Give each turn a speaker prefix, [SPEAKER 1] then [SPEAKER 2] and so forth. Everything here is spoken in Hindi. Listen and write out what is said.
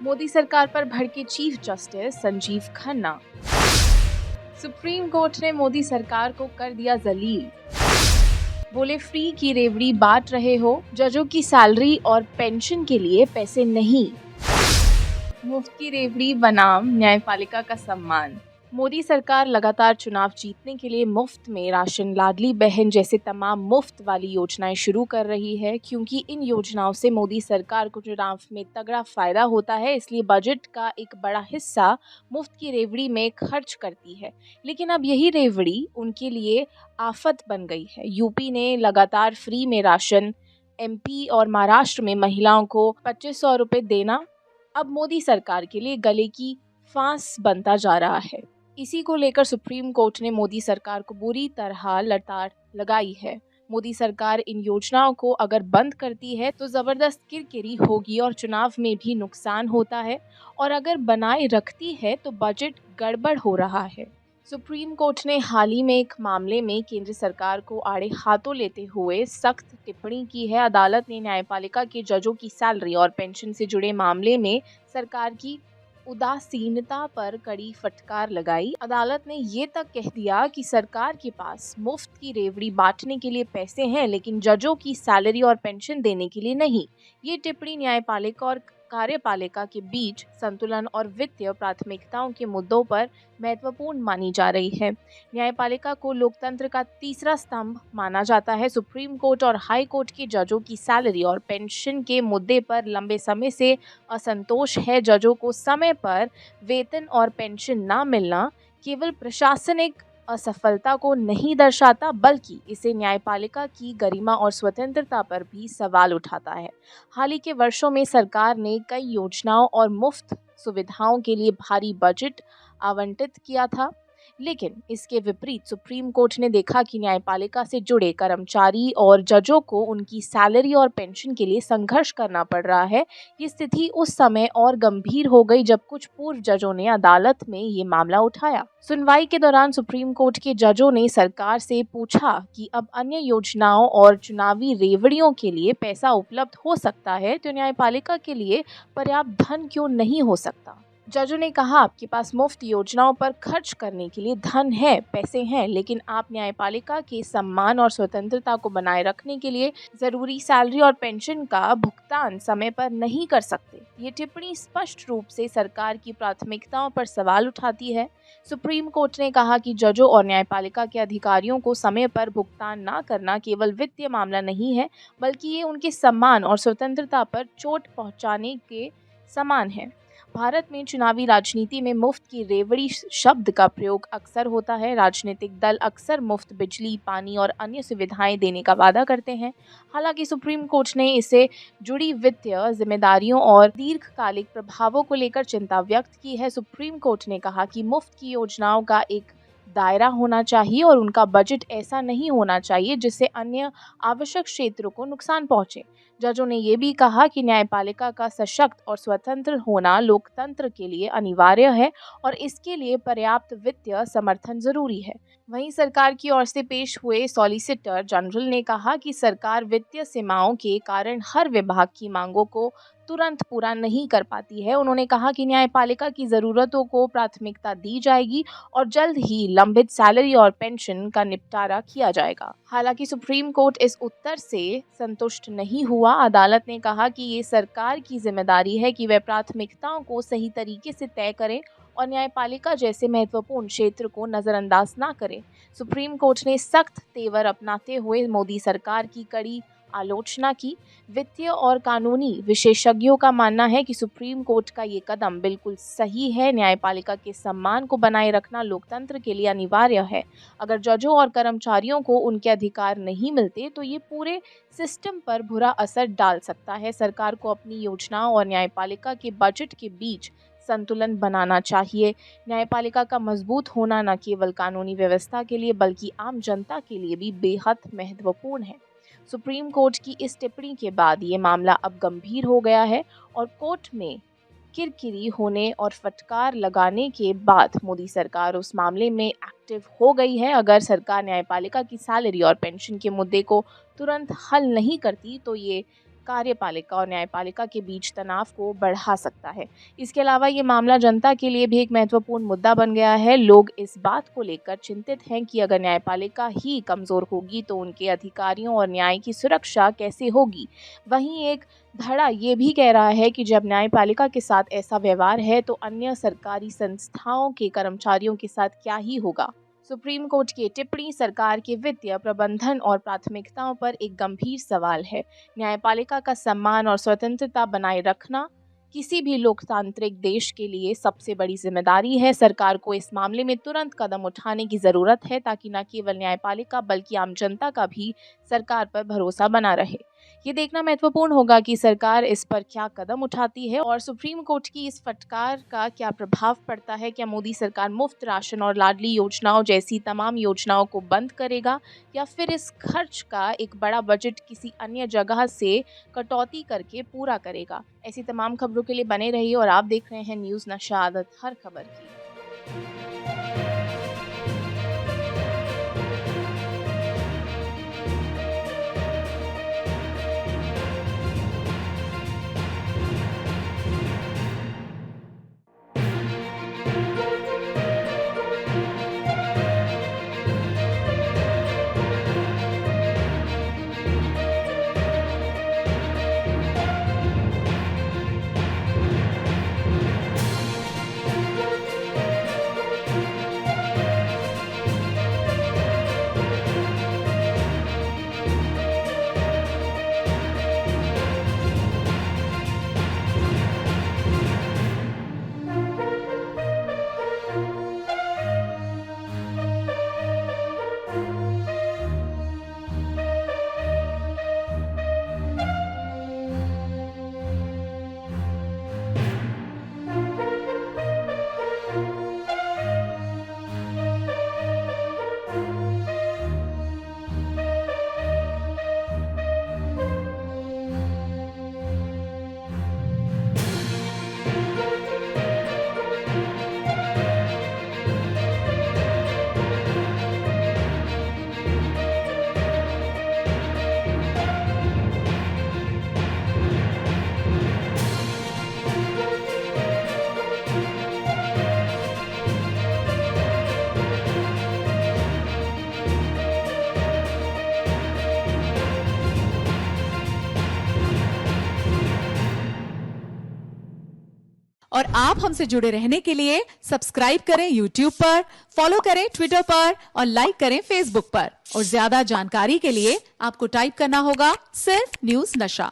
[SPEAKER 1] मोदी सरकार पर भड़के chief justice Sanjeev Khanna. Supreme court ने मोदी सरकार को कर दिया जलील। बोले फ्री की रेवड़ी बांट रहे हो, जजों की सैलरी और पेंशन के लिए पैसे नहीं। मुफ्त की रेवड़ी बनाम न्यायपालिका का सम्मान। मोदी सरकार लगातार चुनाव जीतने के लिए मुफ्त में राशन, लाडली बहन जैसे तमाम मुफ्त वाली योजनाएं शुरू कर रही है, क्योंकि इन योजनाओं से मोदी सरकार को चुनाव में तगड़ा फायदा होता है। इसलिए बजट का एक बड़ा हिस्सा मुफ्त की रेवड़ी में खर्च करती है। लेकिन अब यही रेवड़ी उनके लिए आफत बन गई है। यूपी ने लगातार फ्री में राशन, एमपी और महाराष्ट्र में महिलाओं को 2500 रुपये देना अब मोदी सरकार के लिए गले की फांस बनता जा रहा है। इसी को लेकर सुप्रीम कोर्ट ने मोदी सरकार को बुरी तरह लताड़ लगाई है। मोदी सरकार इन योजनाओं को अगर बंद करती है तो जबरदस्त किरकिरी होगी और चुनाव में भी नुकसान होता है, और अगर बनाए रखती है तो बजट गड़बड़ हो रहा है। सुप्रीम कोर्ट ने हाल ही में एक मामले में केंद्र सरकार को आड़े हाथों लेते हुए सख्त टिप्पणी की है। अदालत ने न्यायपालिका के जजों की सैलरी और पेंशन से जुड़े मामले में सरकार की उदासीनता पर कड़ी फटकार लगाई। अदालत ने ये तक कह दिया कि सरकार के पास मुफ्त की रेवड़ी बांटने के लिए पैसे हैं, लेकिन जजों की सैलरी और पेंशन देने के लिए नहीं। ये टिप्पणी न्यायपालिका और कार्यपालिका के बीच संतुलन और वित्तीय प्राथमिकताओं के मुद्दों पर महत्वपूर्ण मानी जा रही है। न्यायपालिका को लोकतंत्र का तीसरा स्तंभ माना जाता है। सुप्रीम कोर्ट और हाई कोर्ट के जजों की सैलरी और पेंशन के मुद्दे पर लंबे समय से असंतोष है। जजों को समय पर वेतन और पेंशन न मिलना केवल प्रशासनिक असफलता को नहीं दर्शाता, बल्कि इसे न्यायपालिका की गरिमा और स्वतंत्रता पर भी सवाल उठाता है। हाल ही के वर्षों में सरकार ने कई योजनाओं और मुफ्त सुविधाओं के लिए भारी बजट आवंटित किया था, लेकिन इसके विपरीत सुप्रीम कोर्ट ने देखा कि न्यायपालिका से जुड़े कर्मचारी और जजों को उनकी सैलरी और पेंशन के लिए संघर्ष करना पड़ रहा है। ये स्थिति उस समय और गंभीर हो गई जब कुछ पूर्व जजों ने अदालत में ये मामला उठाया। सुनवाई के दौरान सुप्रीम कोर्ट के जजों ने सरकार से पूछा कि अब अन्य योजनाओं और चुनावी रेवड़ियों के लिए पैसा उपलब्ध हो सकता है, तो न्यायपालिका के लिए पर्याप्त धन क्यों नहीं हो सकता। जजों ने कहा, आपके पास मुफ्त योजनाओं पर खर्च करने के लिए धन है, पैसे हैं, लेकिन आप न्यायपालिका के सम्मान और स्वतंत्रता को बनाए रखने के लिए जरूरी सैलरी और पेंशन का भुगतान समय पर नहीं कर सकते। ये टिप्पणी स्पष्ट रूप से सरकार की प्राथमिकताओं पर सवाल उठाती है। सुप्रीम कोर्ट ने कहा कि जजों और न्यायपालिका के अधिकारियों को समय पर भुगतान न करना केवल वित्तीय मामला नहीं है, बल्कि ये उनके सम्मान और स्वतंत्रता पर चोट पहुंचाने के समान है। भारत में चुनावी राजनीति में मुफ्त की रेवड़ी शब्द का प्रयोग अक्सर होता है। राजनीतिक दल अक्सर मुफ्त बिजली, पानी और अन्य सुविधाएं देने का वादा करते हैं। हालांकि सुप्रीम कोर्ट ने इससे जुड़ी वित्तीय जिम्मेदारियों और दीर्घकालिक प्रभावों को लेकर चिंता व्यक्त की है। सुप्रीम कोर्ट ने कहा कि मुफ्त की योजनाओं का एक दायरा होना चाहिए और उनका बजट ऐसा नहीं होना चाहिए जिससे अन्य आवश्यक क्षेत्रों को नुकसान पहुंचे। जजों ने ये भी कहा कि न्यायपालिका का सशक्त और स्वतंत्र होना लोकतंत्र के लिए अनिवार्य है और इसके लिए पर्याप्त वित्तीय समर्थन जरूरी है। वहीं सरकार की ओर से पेश हुए सॉलिसिटर जनरल ने कहा कि सरकार वित्तीय सीमाओं के कारण हर विभाग की मांगों को तुरंत पूरा नहीं कर पाती है। उन्होंने कहा कि न्यायपालिका की ज़रूरतों को प्राथमिकता दी जाएगी और जल्द ही लंबित सैलरी और पेंशन का निपटारा किया जाएगा। हालांकि सुप्रीम कोर्ट इस उत्तर से संतुष्ट नहीं हुआ। अदालत ने कहा कि ये सरकार की जिम्मेदारी है कि वह प्राथमिकताओं को सही तरीके से तय करें और न्यायपालिका जैसे महत्वपूर्ण क्षेत्र को नज़रअंदाज ना करें। सुप्रीम कोर्ट ने सख्त तेवर अपनाते हुए मोदी सरकार की कड़ी आलोचना की। वित्तीय और कानूनी विशेषज्ञों का मानना है कि सुप्रीम कोर्ट का ये कदम बिल्कुल सही है। न्यायपालिका के सम्मान को बनाए रखना लोकतंत्र के लिए अनिवार्य है। अगर जजों और कर्मचारियों को उनके अधिकार नहीं मिलते तो ये पूरे सिस्टम पर बुरा असर डाल सकता है। सरकार को अपनी योजनाओं और न्यायपालिका के बजट के बीच संतुलन बनाना चाहिए। न्यायपालिका का मजबूत होना न केवल कानूनी व्यवस्था के लिए बल्कि आम जनता के लिए भी बेहद महत्वपूर्ण है। सुप्रीम कोर्ट की इस टिप्पणी के बाद ये मामला अब गंभीर हो गया है और कोर्ट में किरकिरी होने और फटकार लगाने के बाद मोदी सरकार उस मामले में एक्टिव हो गई है। अगर सरकार न्यायपालिका की सैलरी और पेंशन के मुद्दे को तुरंत हल नहीं करती तो ये कार्यपालिका और न्यायपालिका के बीच तनाव को बढ़ा सकता है। इसके अलावा ये मामला जनता के लिए भी एक महत्वपूर्ण मुद्दा बन गया है। लोग इस बात को लेकर चिंतित हैं कि अगर न्यायपालिका ही कमजोर होगी तो उनके अधिकारियों और न्याय की सुरक्षा कैसे होगी। वहीं एक धड़ा ये भी कह रहा है कि जब न्यायपालिका के साथ ऐसा व्यवहार है तो अन्य सरकारी संस्थाओं के कर्मचारियों के साथ क्या ही होगा। सुप्रीम कोर्ट की टिप्पणी सरकार के वित्तीय प्रबंधन और प्राथमिकताओं पर एक गंभीर सवाल है। न्यायपालिका का सम्मान और स्वतंत्रता बनाए रखना किसी भी लोकतांत्रिक देश के लिए सबसे बड़ी जिम्मेदारी है। सरकार को इस मामले में तुरंत कदम उठाने की ज़रूरत है ताकि न केवल न्यायपालिका बल्कि आम जनता का भी सरकार पर भरोसा बना रहे। ये देखना महत्वपूर्ण होगा कि सरकार इस पर क्या कदम उठाती है और सुप्रीम कोर्ट की इस फटकार का क्या प्रभाव पड़ता है। क्या मोदी सरकार मुफ्त राशन और लाडली योजनाओं जैसी तमाम योजनाओं को बंद करेगा या फिर इस खर्च का एक बड़ा बजट किसी अन्य जगह से कटौती करके पूरा करेगा। ऐसी तमाम खबरों के लिए बने रहिए और आप देख रहे हैं न्यूज़ नशा आदत हर खबर की।
[SPEAKER 2] और आप हमसे जुड़े रहने के लिए सब्सक्राइब करें YouTube पर, फॉलो करें ट्विटर पर और लाइक करें Facebook पर। और ज्यादा जानकारी के लिए आपको टाइप करना होगा सिर्फ न्यूज़ नशा।